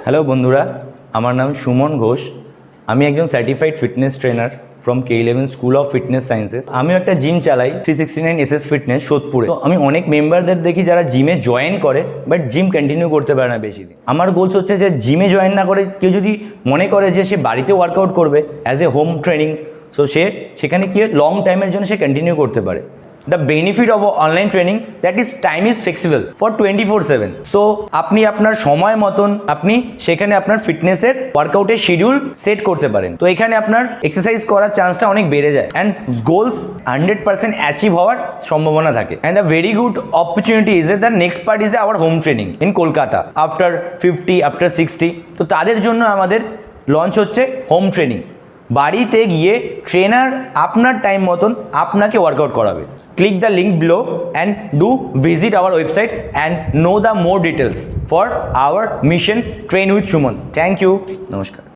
Hello বন্ধুরা, আমার নাম সুমন ঘোষ। আমি একজন certified fitness trainer from K11 school of fitness sciences. আমি একটা জিম চালাই 369 SS ফিটনেস সোদপুরে। তো আমি অনেক মেম্বারদের দেখি যারা জিমে জয়েন করে বাট জিম কন্টিনিউ করতে পারে না বেশি দিন। আমার গোলস হচ্ছে যে জিমে জয়েন না করে কেউ যদি মনে করে যে সে বাড়িতে ওয়ার্কআউট করবে as a home training, so সে সেখানে কি লং টাইমের জন্য সে কন্টিনিউ করতে পারে। The benefit of online training that is time is flexible for 24/7. So আপনি আপনার সময় মতন আপনি সেখানে আপনার ফিটনেসের ওয়ার্কআউটের শিডিউল সেট করতে পারেন। তো এখানে আপনার এক্সারসাইজ করার চান্সটা অনেক বেড়ে যায় অ্যান্ড গোলস 100% অ্যাচিভ হওয়ার সম্ভাবনা থাকে। And the very good opportunity is the next part is our home training in Kolkata after 50 after 60। তো তাদের জন্য আমাদের লঞ্চ হচ্ছে হোম ট্রেনিং। বাড়িতে গিয়ে ট্রেনার আপনার টাইম মতন আপনাকে ওয়ার্কআউট করাবে। Click the link below and do visit our website and know the more details for our mission Train with Suman. Thank you. Namaskar.